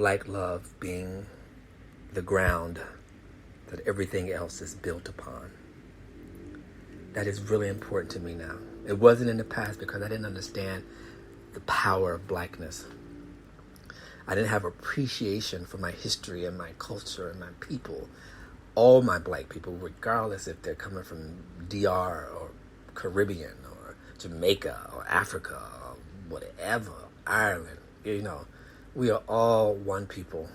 Like love being the ground that everything else is built upon. That is really important to me now. It wasn't in the past because I didn't understand the power of blackness. I didn't have appreciation for my history and my culture and my people. All my black people, regardless if they're coming from DR or Caribbean or Jamaica or Africa or whatever, Ireland, we are all one people.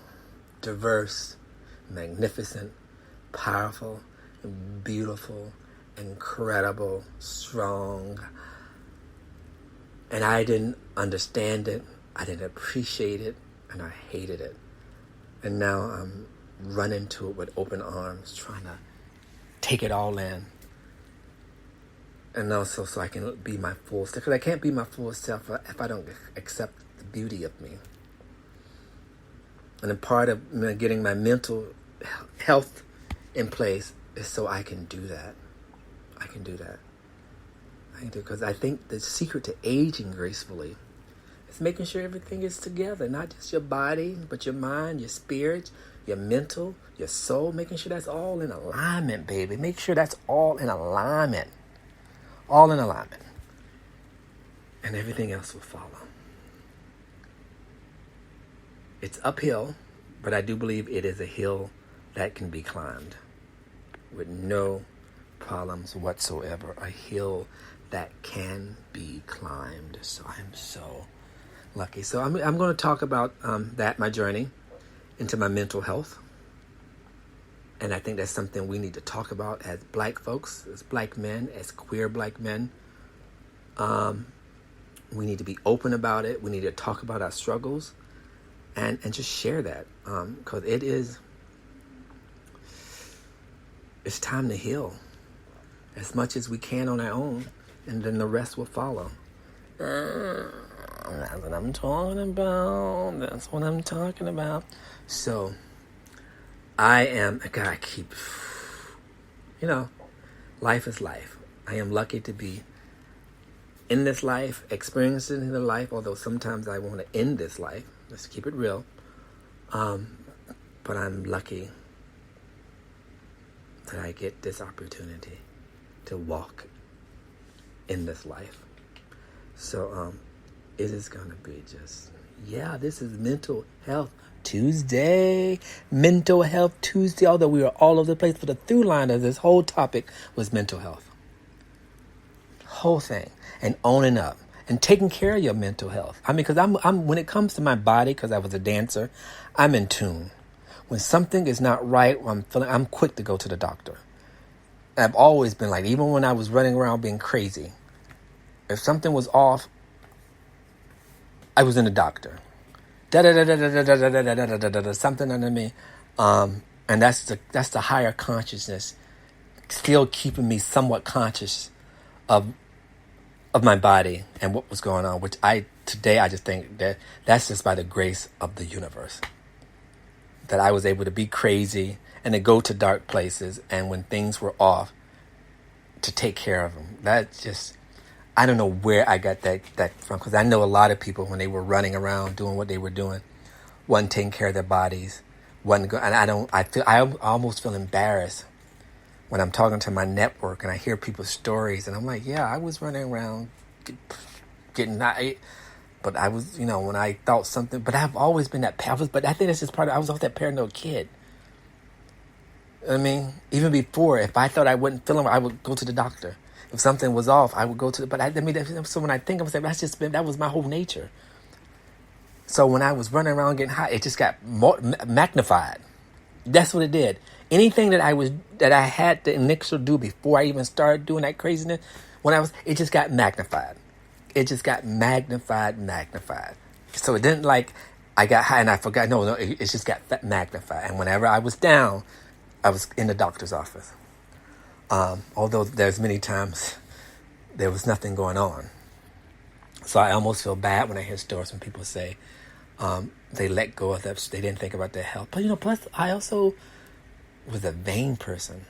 Diverse, magnificent, powerful, beautiful, incredible, strong. And I didn't understand it, I didn't appreciate it, and I hated it. And now I'm running to it with open arms, trying to take it all in. And also so I can be my full self. Because I can't be my full self if I don't accept the beauty of me. And a part of getting my mental health in place is so I can do that. I can do because I think the secret to aging gracefully is making sure everything is together. Not just your body, but your mind, your spirit, your mental, your soul. Making sure that's all in alignment, baby. Make sure that's all in alignment. All in alignment. And everything else will follow. It's uphill, but I do believe it is a hill that can be climbed with no problems whatsoever. A hill that can be climbed. So I'm so lucky. So I'm going to talk about my journey into my mental health. And I think that's something we need to talk about as black folks, as black men, as queer black men. We need to be open about it. We need to talk about our struggles and just share that. Because it's time to heal as much as we can on our own, and then the rest will follow. That's what I'm talking about. That's what I'm talking about. So, life is life. I am lucky to be in this life, experiencing the life, although sometimes I want to end this life. Let's keep it real. But I'm lucky that I get this opportunity to walk in this life. So it is going to be this is Mental Health Tuesday. Mental Health Tuesday, although we are all over the place, but the through line of this whole topic was mental health. Whole thing. And owning up. And taking care of your mental health. I mean, because I'm when it comes to my body, because I was a dancer, I'm in tune. When something is not right, I'm quick to go to the doctor. I've always been like, even when I was running around being crazy, if something was off, I was in the doctor. Something under me, and that's the higher consciousness, still keeping me somewhat conscious of my body and what was going on. Which today I just think that's just by the grace of the universe that I was able to be crazy and to go to dark places, and when things were off, to take care of them. That's just, I don't know where I got that from, because I know a lot of people, when they were running around doing what they were doing, wasn't taking care of their bodies, and I almost feel embarrassed when I'm talking to my network and I hear people's stories, and I'm like, yeah, I was running around getting high. But I was, when I thought something, but I've always been but I think that's just I was always that paranoid kid. I mean, even before, if I thought I wasn't feeling right, I would go to the doctor. If something was off, I would go to so when I think of it, that was my whole nature. So when I was running around getting high, it just got magnified. That's what it did. Anything that I had to initially do before I even started doing that craziness, it just got magnified. It just got magnified. So it didn't like I got high and I forgot. No, it just got magnified. And whenever I was down, I was in the doctor's office. Although there's many times there was nothing going on. So I almost feel bad when I hear stories when people say they let go of that. They didn't think about their health. But, plus I also was a vain person.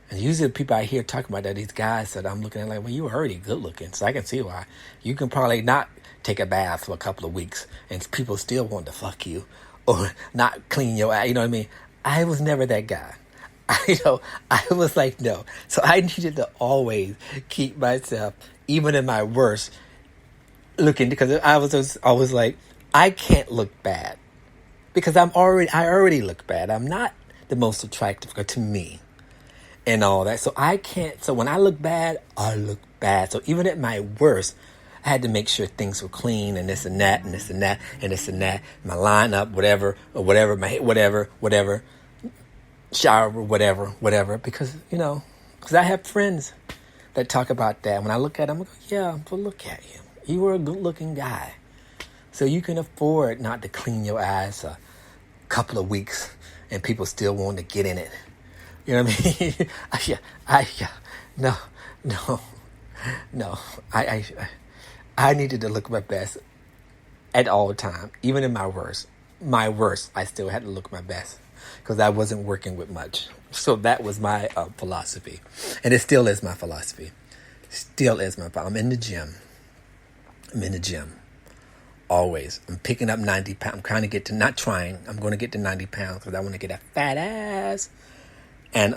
And usually the people I hear talking about that, these guys that I'm looking at like, well, you were already good looking, so I can see why. You can probably not take a bath for a couple of weeks and people still want to fuck you. or not clean your eye. You know what I mean? I was never that guy. I was like, no. So I needed to always keep myself, even in my worst, looking, because I was always like, I can't look bad because I already look bad. I'm not the most attractive to me and all that. So I can't. So when I look bad, I look bad. So even at my worst, I had to make sure things were clean and this and that and this and that and this and that. My lineup, whatever, or whatever, my whatever, shower, whatever. Because because I have friends that talk about that. When I look at them, I go, yeah, but look at you. You were a good-looking guy, so you can afford not to clean your eyes a couple of weeks, and people still want to get in it. You know what I mean? No, no, no. I needed to look my best at all time, even in my worst. My worst, I still had to look my best because I wasn't working with much. So that was my philosophy, and it still is my philosophy. Still is my. I'm in the gym. Always. I'm picking up 90 pounds. I'm trying to get to, not trying, I'm going to get to 90 pounds because I want to get a fat ass and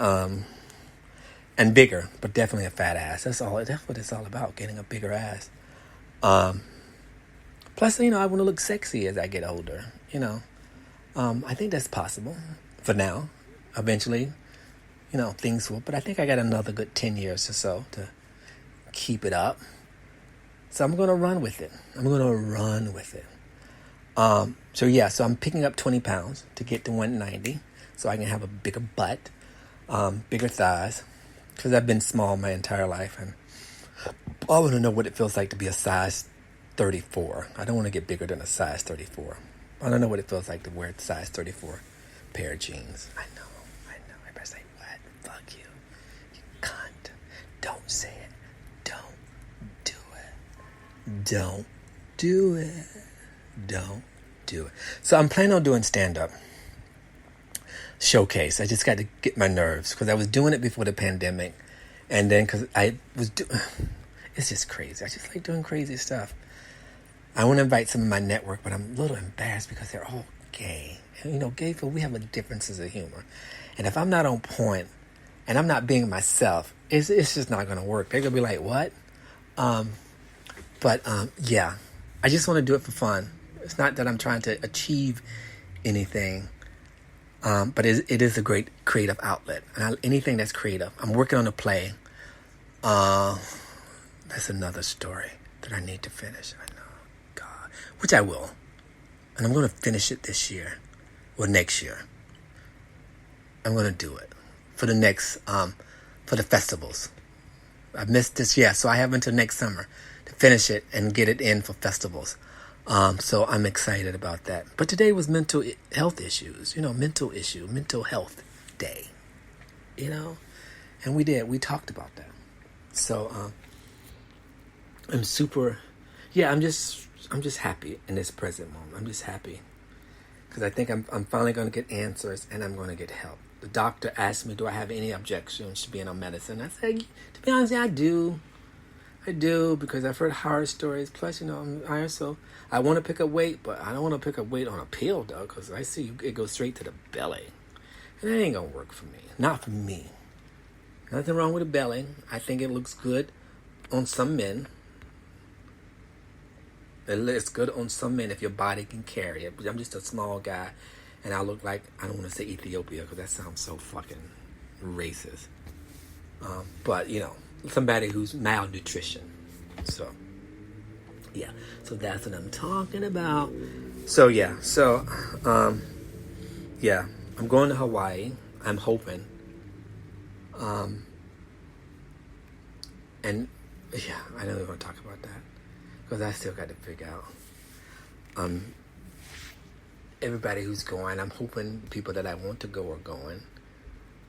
bigger, but definitely a fat ass. That's what it's all about, getting a bigger ass. Plus, I want to look sexy as I get older, I think that's possible for now. Eventually, things will, but I think I got another good 10 years or so to keep it up. So I'm going to run with it. So I'm picking up 20 pounds to get to 190 so I can have a bigger butt, bigger thighs, because I've been small my entire life. And I want to know what it feels like to be a size 34. I don't want to get bigger than a size 34. I don't know what it feels like to wear a size 34 pair of jeans. I know. Everybody's like, what? Fuck you. You cunt. Don't say it. Don't do it. So I'm planning on doing stand-up showcase. I just got to get my nerves because I was doing it before the pandemic. And then because it's just crazy. I just like doing crazy stuff. I want to invite some of my network, but I'm a little embarrassed because they're all gay. And, gay people, we have a differences of humor. And if I'm not on point and I'm not being myself, it's just not going to work. They're going to be like, what? But I just want to do it for fun. It's not that I'm trying to achieve anything, but it is a great creative outlet. And anything that's creative. I'm working on a play. That's another story that I need to finish. I know, God, which I will. And I'm going to finish it this year or next year. I'm going to do it for the next, for the festivals. I missed this year, so I have until next summer to finish it and get it in for festivals. So I'm excited about that. But today was mental health issues, mental health day, and we talked about that. So I'm just happy in this present moment. I'm just happy because I think I'm finally going to get answers and I'm going to get help. The doctor asked me, do I have any objections to being on medicine? I said, to be honest, I do. Because I've heard horror stories. Plus, I want to pick up weight, but I don't want to pick up weight on a pill, though, because I see it goes straight to the belly. And that ain't going to work for me. Not for me. Nothing wrong with the belly. I think it looks good on some men. It's good on some men if your body can carry it. But I'm just a small guy, and I look like, I don't want to say Ethiopia, because that sounds so fucking racist. But, somebody who's malnutrition. So that's what I'm talking about. I'm going to Hawaii. I'm hoping. And I know we're going to talk about that because I still got to figure out. Everybody who's going, I'm hoping people that I want to go are going.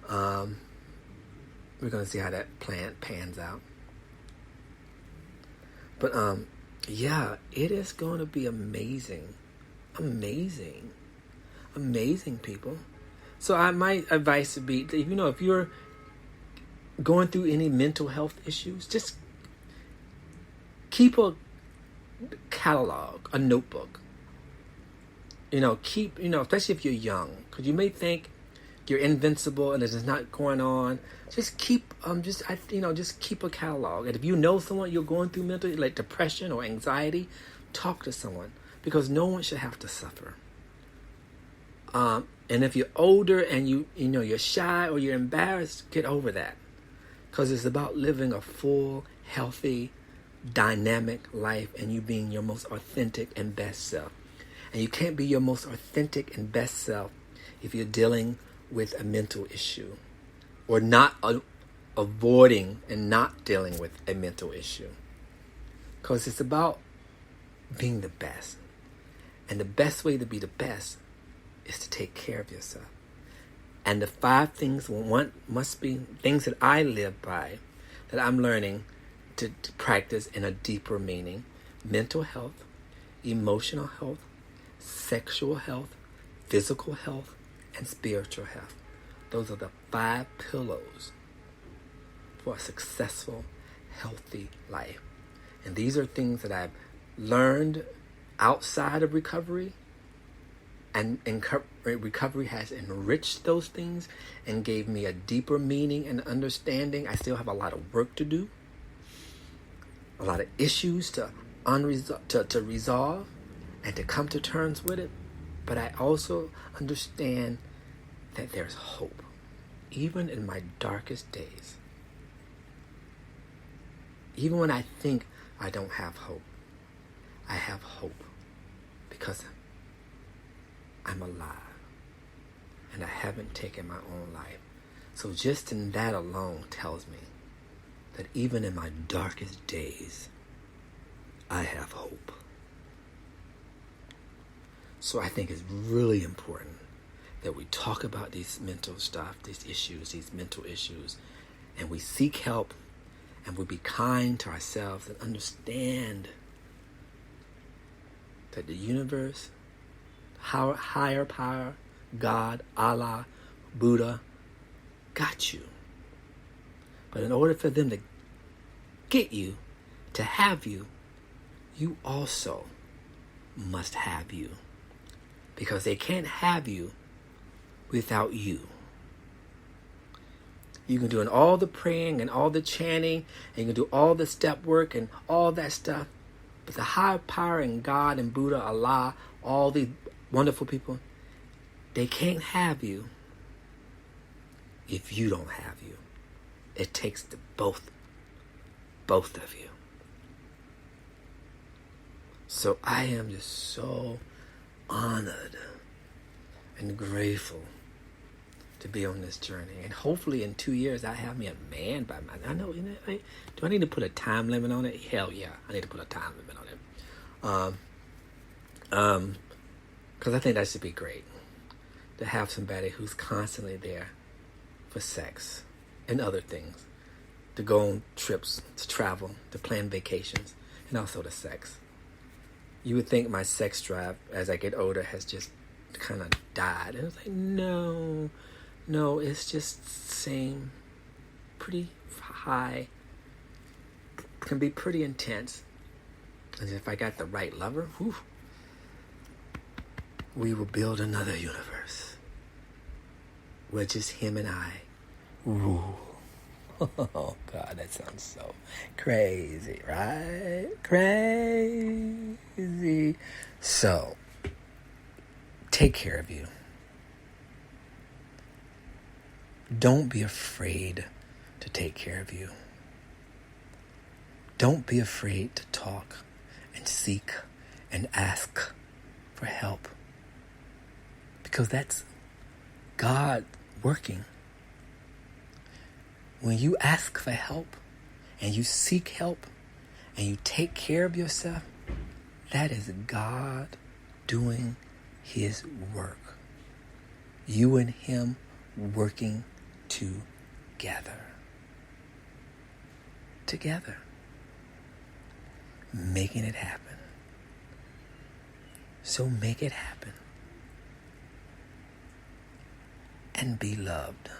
We're going to see how that plan pans out. But, it is going to be amazing. Amazing, people. So my advice would be, if you're going through any mental health issues, just keep a catalog, a notebook. keep, especially if you're young, because you may think you're invincible and there's not going on. Just keep, just keep a catalog. And if you know someone you're going through mental, like depression or anxiety, talk to someone, because no one should have to suffer. And if you're older and you're shy or you're embarrassed, get over that, because it's about living a full, healthy, dynamic life and you being your most authentic and best self. And you can't be your most authentic and best self if you're dealing with a mental issue, or not avoiding and not dealing with a mental issue. Because it's about being the best. And the best way to be the best is to take care of yourself. And the 5 things must be things that I live by, that I'm learning to practice in a deeper meaning: mental health, emotional health, sexual health, physical health, and spiritual health. Those are the 5 pillars for a successful, healthy life. And these are things that I've learned outside of recovery, and recovery has enriched those things and gave me a deeper meaning and understanding. I still have a lot of work to do, a lot of issues to resolve and to come to terms with it. But I also understand that there's hope, even in my darkest days. Even when I think I don't have hope, I have hope, because I'm alive and I haven't taken my own life. So just in that alone tells me that even in my darkest days, I have hope. So I think it's really important that we talk about these mental stuff, these mental issues, and we seek help, and we be kind to ourselves and understand that the universe, higher power, God, Allah, Buddha, got you. But in order for them to get you, to have you, you also must have you. Because they can't have you without you. You can do all the praying and all the chanting, and you can do all the step work and all that stuff. But the higher power in God and Buddha, Allah, all these wonderful people, they can't have you if you don't have you. It takes both of you. So I am just so honored and grateful to be on this journey. And hopefully in 2 years I have me a man by my... I know, do I need to put a time limit on it? Hell yeah, I need to put a time limit on it. Because I think that should be great, to have somebody who's constantly there for sex and other things, to go on trips, to travel, to plan vacations, and also to sex. You would think my sex drive as I get older has just kind of died. And it's like, no, it's just same, pretty high, can be pretty intense. And if I got the right lover, we will build another universe, which is him and I. Ooh. Oh, God, that sounds so crazy, right? Crazy. So, take care of you. Don't be afraid to take care of you. Don't be afraid to talk and seek and ask for help. Because that's God working. When you ask for help and you seek help and you take care of yourself, that is God doing his work. You and him working together. Making it happen. So make it happen. And be loved.